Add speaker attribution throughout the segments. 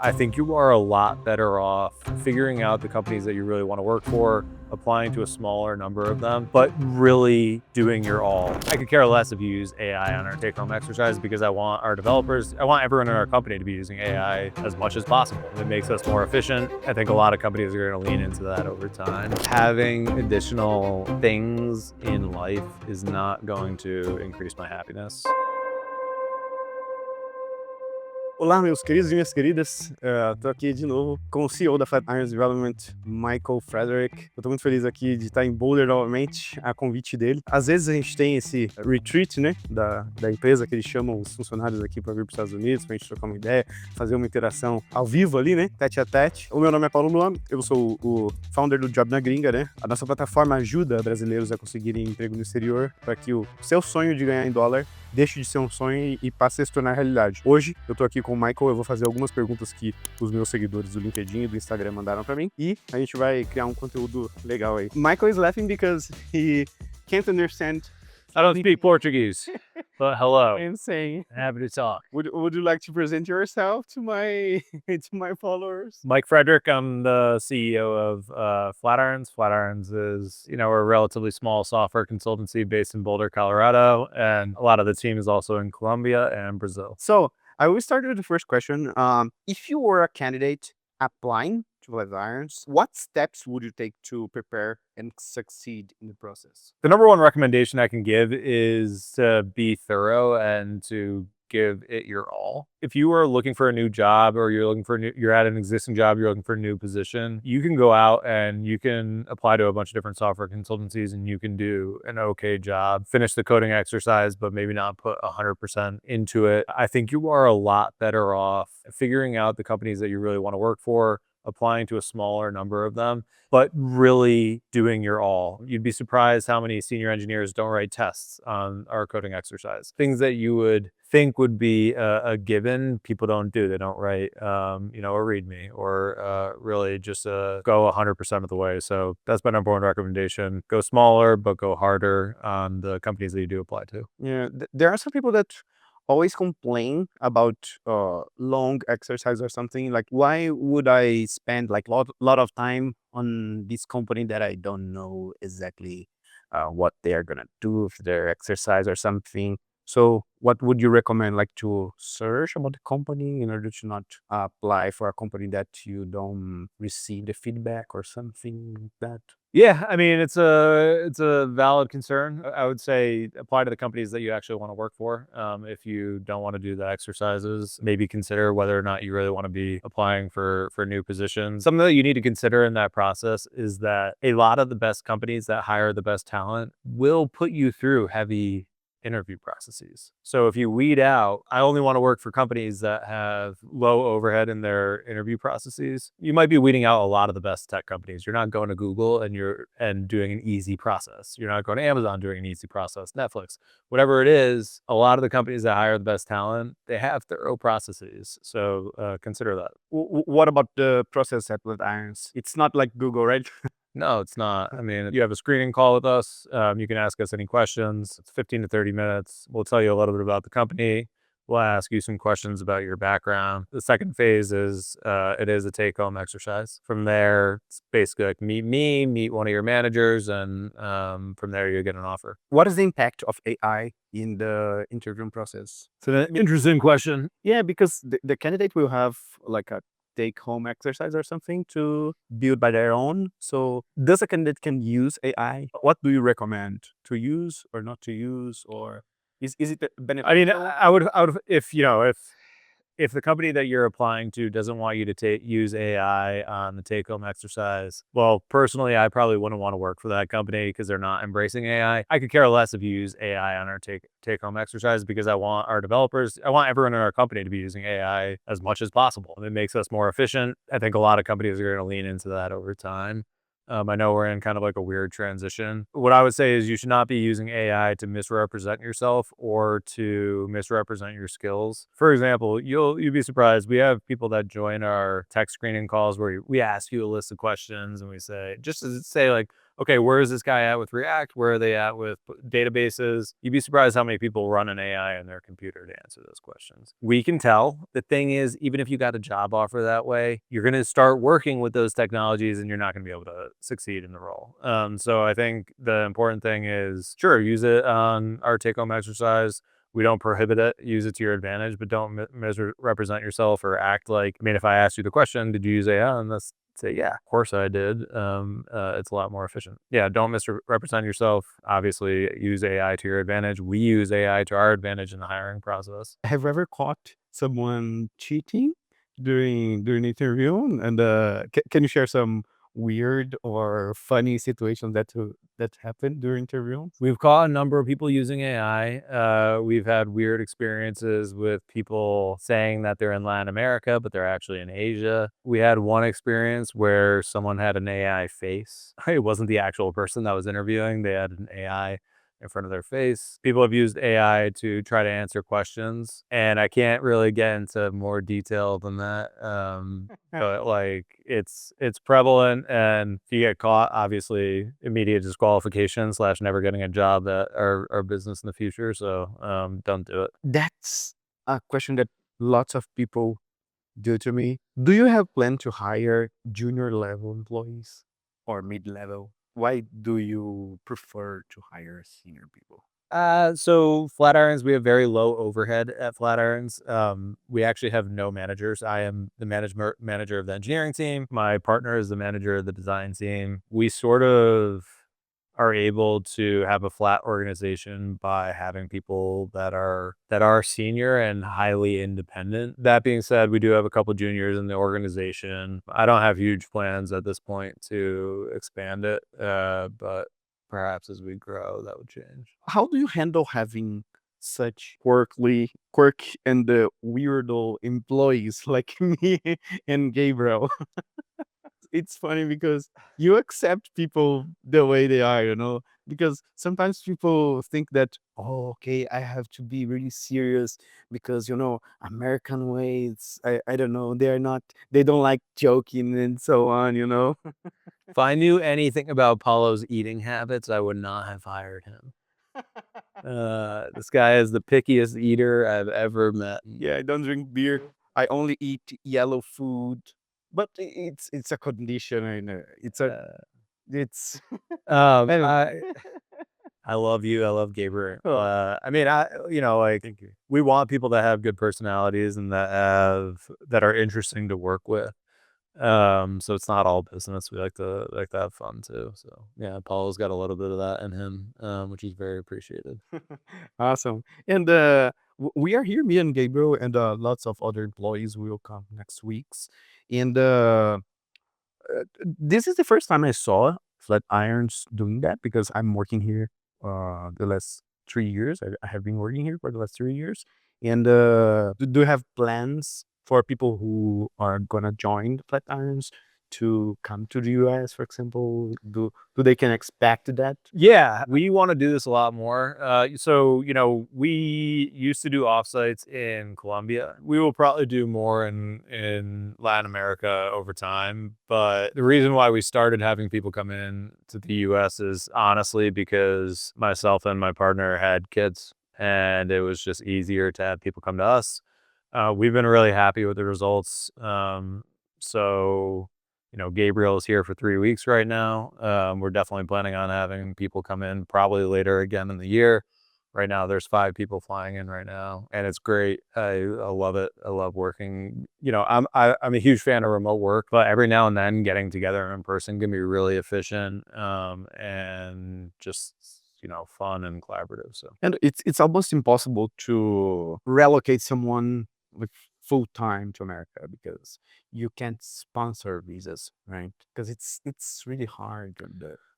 Speaker 1: I think you are a lot better off figuring out the companies that you really want to work for, applying to a smaller number of them, but really doing your all. I could care less if you use AI on our take-home exercise because I want our developers, I want everyone in our company to be using AI as much as possible. It makes us more efficient. I think a lot of companies are going to lean into that over time. Having additional things in life is not going to increase my happiness.
Speaker 2: Olá, meus queridos e minhas queridas. Tô aqui de novo com o CEO da Faria Development, Michael Frederick. Eu tô muito feliz aqui de estar em Boulder novamente, a convite dele. Às vezes a gente tem esse retreat, né, da empresa, que eles chamam os funcionários aqui para vir para os Estados Unidos, pra gente trocar uma ideia, fazer uma interação ao vivo ali, né, tete a tete. O meu nome é Paulo Luan, eu sou o founder do Jobnagringa, né. A nossa plataforma ajuda brasileiros a conseguirem emprego no exterior para que o seu sonho de ganhar em dólar deixe de ser um sonho e passe a se tornar realidade. Hoje, eu tô aqui com o Michael, eu vou fazer algumas perguntas que os meus seguidores do LinkedIn e do Instagram mandaram pra mim, e a gente vai criar um conteúdo legal aí. Michael is laughing because he can't understand.
Speaker 1: I don't speak Portuguese, but hello.
Speaker 2: I'm saying.
Speaker 1: Happy to talk.
Speaker 2: Would you like to present yourself to my to my followers?
Speaker 1: Mike Frederick, I'm the CEO of Flatirons. Flatirons is, we're a relatively small software consultancy based in Boulder, Colorado, and a lot of the team is also in Colombia and Brazil.
Speaker 2: So I will start with the first question. If you were a candidate applying to Flatirons, what steps would you take to prepare and succeed in the process?
Speaker 1: The number one recommendation I can give is to be thorough and to give it your all. If you are looking for a new job or you're at an existing job, you're looking for a new position, you can go out and you can apply to a bunch of different software consultancies and you can do an okay job, finish the coding exercise, but maybe not put 100% into it. I think you are a lot better off figuring out the companies that you really want to work for, applying to a smaller number of them, but really doing your all. You'd be surprised how many senior engineers don't write tests on our coding exercise. Things that you would think would be a given, people don't do. They don't write, a README or really just go 100% of the way. So that's my number one recommendation. Go smaller, but go harder on the companies that you do apply to.
Speaker 2: Yeah, there are some people that always complain about long exercise or something. Like, why would I spend like lot of time on this company that I don't know exactly what they are gonna do with their exercise or something? So what would you recommend, like, to search about the company in order to not apply for a company that you don't receive the feedback or something like that?
Speaker 1: Yeah, I mean, it's a valid concern. I would say apply to the companies that you actually want to work for. If you don't want to do the exercises, maybe consider whether or not you really want to be applying for new positions. Something that you need to consider in that process is that a lot of the best companies that hire the best talent will put you through heavy interview processes. So if you weed out, I only want to work for companies that have low overhead in their interview processes, you might be weeding out a lot of the best tech companies. You're not going to Google and doing an easy process. You're not going to Amazon doing an easy process, Netflix, whatever it is. A lot of the companies that hire the best talent, they have thorough processes. So consider that.
Speaker 2: What about the process at Irons? It's not like Google, right?
Speaker 1: No, it's not. I mean, you have a screening call with us. You can ask us any questions. It's 15 to 30 minutes. We'll tell you a little bit about the company. We'll ask you some questions about your background. The second phase is it is a take-home exercise. From there, it's basically like meet me, meet one of your managers, and from there you get an offer.
Speaker 2: What is the impact of AI in the interviewing process?
Speaker 1: So, an interesting question.
Speaker 2: Yeah, because the candidate will have like a take-home exercise or something to build by their own. So does a candidate can use AI? What do you recommend to use or not to use, or is it beneficial?
Speaker 1: I mean, I would, if the company that you're applying to doesn't want you to use AI on the take-home exercise, well, personally, I probably wouldn't want to work for that company because they're not embracing AI. I could care less if you use AI on our take-home exercise because I want our developers, I want everyone in our company to be using AI as much as possible. It makes us more efficient. I think a lot of companies are going to lean into that over time. I know we're in kind of like a weird transition. What I would say is you should not be using AI to misrepresent yourself or to misrepresent your skills. For example, you'd be surprised. We have people that join our tech screening calls where we ask you a list of questions and we say, just to say like, okay, where is this guy at with React? Where are they at with databases? You'd be surprised how many people run an AI on their computer to answer those questions. We can tell. The thing is, even if you got a job offer that way, you're going to start working with those technologies and you're not going to be able to succeed in the role. So I think the important thing is, sure, use it on our take-home exercise. We don't prohibit it. Use it to your advantage, but don't misrepresent yourself or act like. I mean, if I asked you the question, did you use AI? And that's say, yeah, of course I did. It's a lot more efficient. Yeah, don't misrepresent yourself. Obviously, use AI to your advantage. We use AI to our advantage in the hiring process.
Speaker 2: Have you ever caught someone cheating during the interview? And can you share some weird or funny situations that happened during interview?
Speaker 1: We've caught a number of people using AI. We've had weird experiences with people saying that they're in Latin America, but they're actually in Asia. We had one experience where someone had an AI face. It wasn't the actual person that was interviewing. They had an AI in front of their face. People have used AI to try to answer questions, and I can't really get into more detail than that. But like it's prevalent, and if you get caught, obviously immediate disqualification slash never getting a job at our business in the future. So don't do it.
Speaker 2: That's a question that lots of people do to me. Do you have plan to hire junior level employees or mid level? Why do you prefer to hire senior people?
Speaker 1: So Flatirons, we have very low overhead at Flatirons. We actually have no managers. I am the manager of the engineering team. My partner is the manager of the design team. We sort of are able to have a flat organization by having people that are senior and highly independent. That being said, we do have a couple juniors in the organization. I don't have huge plans at this point to expand it, but perhaps as we grow, that would change.
Speaker 2: How do you handle having such quirk and the weirdo employees like me and Gabriel? It's funny because you accept people the way they are, because sometimes people think that, oh, okay, I have to be really serious because, American ways, I don't know, they don't like joking and so on.
Speaker 1: If I knew anything about Paulo's eating habits, I would not have hired him. This guy is the pickiest eater I've ever met.
Speaker 2: Yeah, I don't drink beer. I only eat yellow food, but it's a condition. I know.
Speaker 1: Uh,
Speaker 2: It's anyway.
Speaker 1: I I love you. I love Gabriel.
Speaker 2: Oh,
Speaker 1: I mean, like
Speaker 2: thank you.
Speaker 1: we want people that have good personalities and that are interesting to work with. So it's not all business. We like to have fun too. So yeah, Paulo's got a little bit of that in him, which is very appreciated.
Speaker 2: Awesome. And we are here, me and Gabriel, and lots of other employees will come next weeks. And this is the first time I saw Flatirons doing that because I'm working here the last 3 years. I have been working here for the last 3 years. And do you have plans for people who are gonna join Flatirons to come to the US, for example? Do they can expect that?
Speaker 1: Yeah, we want to do this a lot more. So, we used to do offsites in Colombia. We will probably do more in Latin America over time. But the reason why we started having people come in to the US is honestly because myself and my partner had kids, and it was just easier to have people come to us. We've been really happy with the results. So Gabriel is here for 3 weeks right now. We're definitely planning on having people come in probably later again in the year. Right now, there's 5 people flying in right now, and it's great. I love it. I love working. I'm a huge fan of remote work, but every now and then getting together in person can be really efficient, and just fun and collaborative. So
Speaker 2: And it's almost impossible to relocate someone like full time to America because you can't sponsor visas, right? Because it's really hard.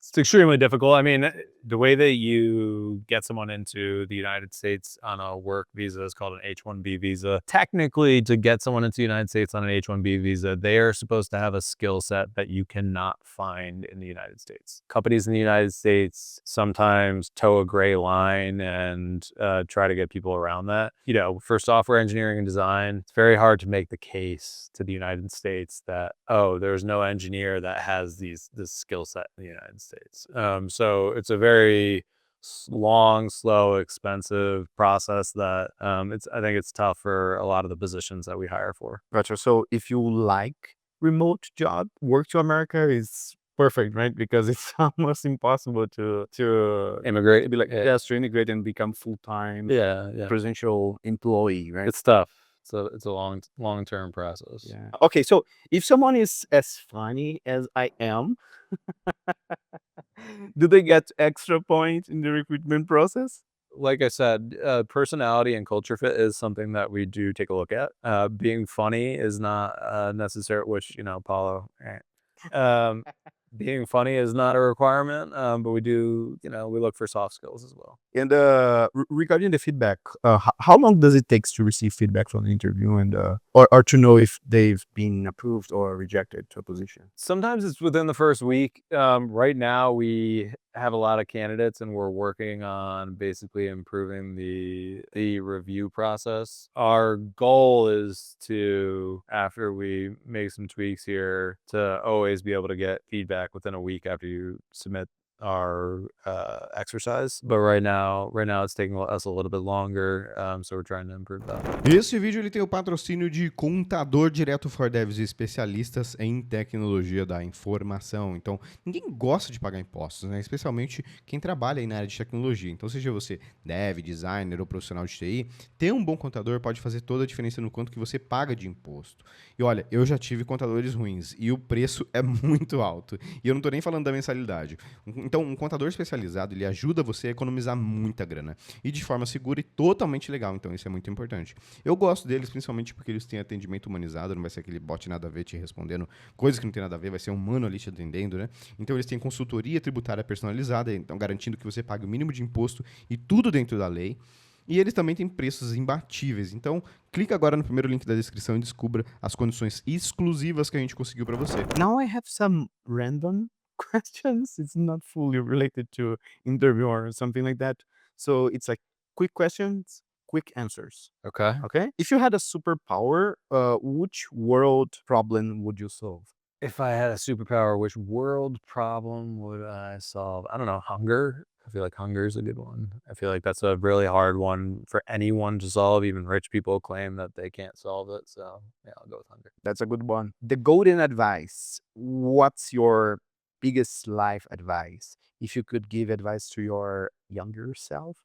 Speaker 1: it's extremely difficult. I mean, the way that you get someone into the United States on a work visa is called an H-1B visa. Technically, to get someone into the United States on an H-1B visa, they are supposed to have a skill set that you cannot find in the United States. Companies in the United States sometimes toe a gray line and try to get people around that. For software engineering and design, it's very hard to make the case to the United States that, oh, there's no engineer that has this skill set in the United States. States. So it's a very long, slow, expensive process that I think it's tough for a lot of the positions that we hire for.
Speaker 2: Gotcha. So if you like remote job, work to America is perfect, right? Because it's almost impossible to
Speaker 1: Immigrate.
Speaker 2: be like,
Speaker 1: Yeah.
Speaker 2: yes, to integrate and become full-time
Speaker 1: Yeah.
Speaker 2: presential employee, right?
Speaker 1: It's tough. It's a long-term process.
Speaker 2: Yeah. Okay, so if someone is as funny as I am, do they get extra points in the recruitment process?
Speaker 1: Like I said, personality and culture fit is something that we do take a look at. Being funny is not necessary, which, Paulo, being funny is not a requirement, but we do, we look for soft skills as well.
Speaker 2: And regarding the feedback, how long does it take to receive feedback from the interview and or to know if they've been approved or rejected to a position?
Speaker 1: Sometimes it's within the first week. Right now, we have a lot of candidates, and we're working on basically improving the review process. Our goal is to, after we make some tweaks here, to always be able to get feedback within a week after you submit our exercise. But right now it's taking us a little bit longer, so we're trying to improve that.
Speaker 3: Esse vídeo ele tem o patrocínio de Contador Direto for Devs e especialistas em tecnologia da informação. Então, ninguém gosta de pagar impostos, né? Especialmente quem trabalha aí na área de tecnologia. Então, seja você dev, designer ou profissional de TI, ter um bom contador pode fazer toda a diferença no quanto que você paga de imposto. E olha, eu já tive contadores ruins e o preço é muito alto. E eu não tô nem falando da mensalidade. Então, um contador especializado, ele ajuda você a economizar muita grana. E de forma segura e totalmente legal. Então, isso é muito importante. Eu gosto deles, principalmente porque eles têm atendimento humanizado, não vai ser aquele bot nada a ver te respondendo coisas que não tem nada a ver, vai ser um humano ali te atendendo, né? Então eles têm consultoria tributária personalizada, então garantindo que você pague o mínimo de imposto e tudo dentro da lei. E eles também têm preços imbatíveis. Então, clica agora no primeiro link da descrição e descubra as condições exclusivas que a gente conseguiu para você.
Speaker 2: Now I have some random questions. It's not fully related to interview or something like that. So it's like quick questions, quick answers.
Speaker 1: Okay.
Speaker 2: Okay. If you had a superpower, which world problem would you solve?
Speaker 1: If I had a superpower, which world problem would I solve? I don't know, hunger? I feel like hunger is a good one. I feel like that's a really hard one for anyone to solve. Even rich people claim that they can't solve it. So, yeah, I'll go with hunger.
Speaker 2: That's a good one. The golden advice. What's your biggest life advice? If you could give advice to your younger self,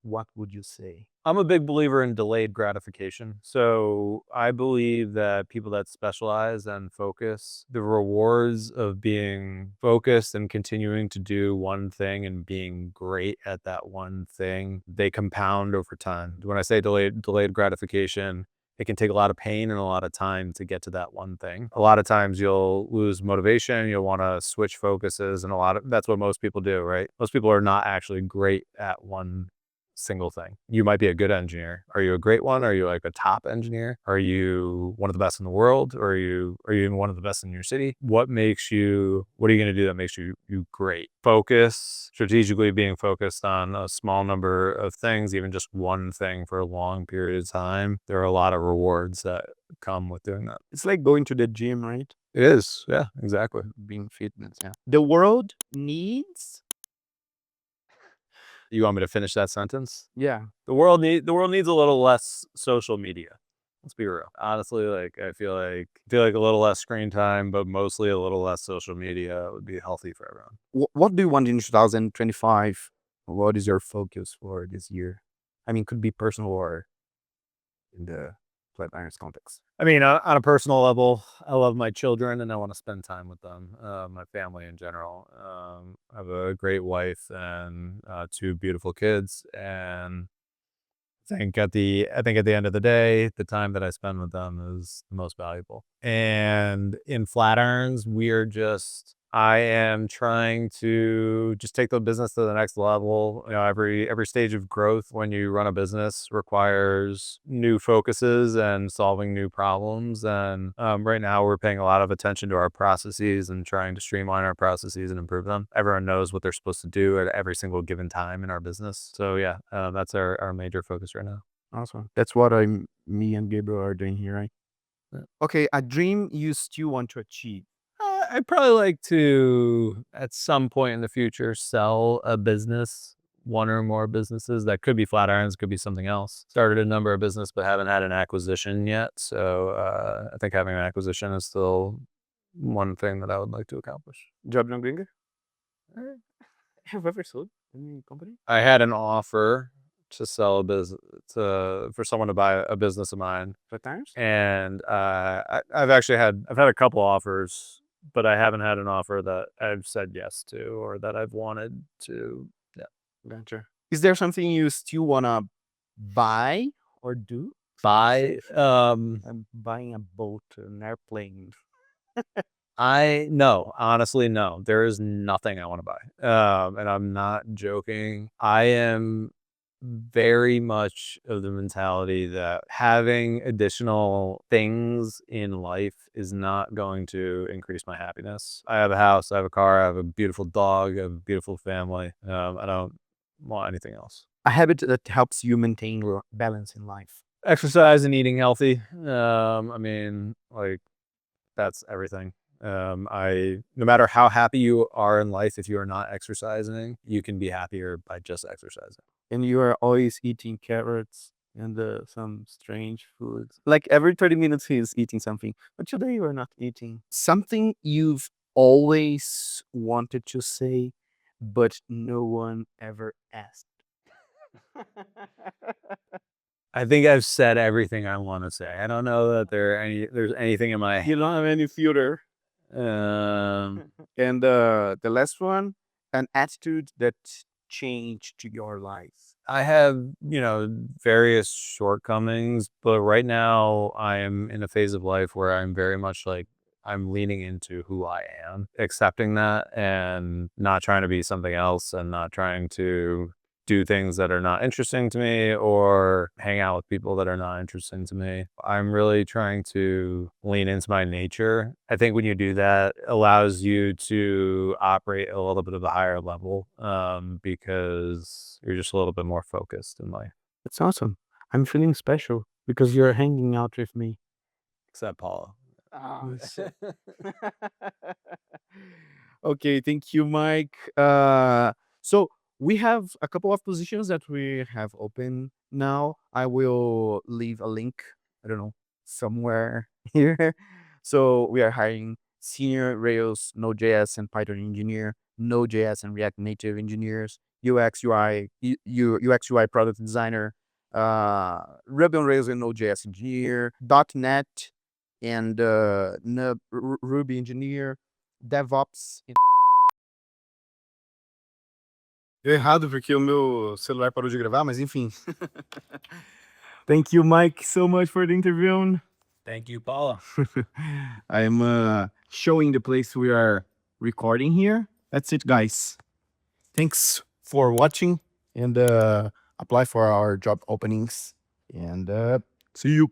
Speaker 2: what would you say?
Speaker 1: I'm a big believer in delayed gratification. So I believe that people that specialize and focus, the rewards of being focused and continuing to do one thing and being great at that one thing, they compound over time. When I say delayed gratification, it can take a lot of pain and a lot of time to get to that one thing. A lot of times you'll lose motivation, you'll want to switch focuses, and that's what most people do, right? Most people are not actually great at one single thing. You might be a good engineer. Are you a great one? Are you like a top engineer? Are you one of the best in the world? Or are you even one of the best in your city? What are you going to do that makes you great? Focus, strategically being focused on a small number of things, even just one thing for a long period of time. There are a lot of rewards that come with doing that.
Speaker 2: It's like going to the gym, right?
Speaker 1: It is. Yeah, exactly.
Speaker 2: Being fitness. Yeah. The world needs.
Speaker 1: You want me to finish that sentence?
Speaker 2: Yeah.
Speaker 1: The world needs a little less social media. Let's be real. Honestly, like I feel like a little less screen time, but mostly a little less social media would be healthy for everyone.
Speaker 2: What do you want in 2025? What is your focus for this year? I mean, could be personal or in the Flat Irons context.
Speaker 1: I mean, on a personal level, I love my children and I want to spend time with them, my family in general. I have a great wife and 2 beautiful kids, and I think at the end of the day, the time that I spend with them is the most valuable. And in Flatirons, I am trying to just take the business to the next level. Every stage of growth when you run a business requires new focuses and solving new problems. And right now we're paying a lot of attention to our processes and trying to streamline our processes and improve them. Everyone knows what they're supposed to do at every single given time in our business. So yeah, that's our major focus right now.
Speaker 2: Awesome. That's what me and Gabriel are doing here, right?
Speaker 1: Yeah.
Speaker 2: Okay, a dream you still want to achieve.
Speaker 1: I'd probably like to, at some point in the future, sell a business, one or more businesses. That could be flat irons, could be something else. Started a number of business, but haven't had an acquisition yet. So I think having an acquisition is still one thing that I would like to accomplish.
Speaker 2: Jobnagringa? Have you ever sold any company?
Speaker 1: I had an offer to sell a business for someone to buy a business of mine,
Speaker 2: 5 times?
Speaker 1: and I've had a couple offers, but I haven't had an offer that I've said yes to or that I've wanted to. Yeah.
Speaker 2: Gotcha. Is there something you still wanna buy or do?
Speaker 1: Buy.
Speaker 2: I'm buying a boat, an airplane.
Speaker 1: No, honestly, no. There is nothing I want to buy. And I'm not joking. I am very much of the mentality that having additional things in life is not going to increase my happiness. I have a house, I have a car, I have a beautiful dog, I have a beautiful family. I don't want anything else.
Speaker 2: A habit that helps you maintain balance in life.
Speaker 1: Exercise and eating healthy. I mean, like, that's everything. No matter how happy you are in life, if you are not exercising, you can be happier by just exercising.
Speaker 2: And you are always eating carrots and some strange foods. Like every 30 minutes he's eating something. But today you are not eating. Something you've always wanted to say, but no one ever asked.
Speaker 1: I think I've said everything I want to say. I don't know that there's anything in my
Speaker 2: You don't have any filter.
Speaker 1: um
Speaker 2: And the last one, an attitude that changed your life.
Speaker 1: I have, various shortcomings, but right now I am in a phase of life where I'm very much like I'm leaning into who I am, accepting that and not trying to be something else and not trying to do things that are not interesting to me or hang out with people that are not interesting to me. I'm really trying to lean into my nature. I think when you do that, it allows you to operate at a little bit of a higher level because you're just a little bit more focused in life.
Speaker 2: That's awesome. I'm feeling special because you're hanging out with me.
Speaker 1: Except Paula.
Speaker 2: Oh, shit. Okay, thank you, Mike. So we have a couple of positions that we have open now. I will leave a link, I don't know, somewhere here. So we are hiring senior Rails, Node.js, and Python engineer, Node.js and React Native engineers, UX UI product designer, Ruby on Rails and Node.js engineer, .NET and Ruby engineer, DevOps. Deu errado porque o meu celular parou de gravar, mas enfim. Thank you, Mike, so much for the interview.
Speaker 1: Thank you, Paula.
Speaker 2: I'm showing the place we are recording here. That's it, guys. Thanks for watching and apply for our job openings. And see you.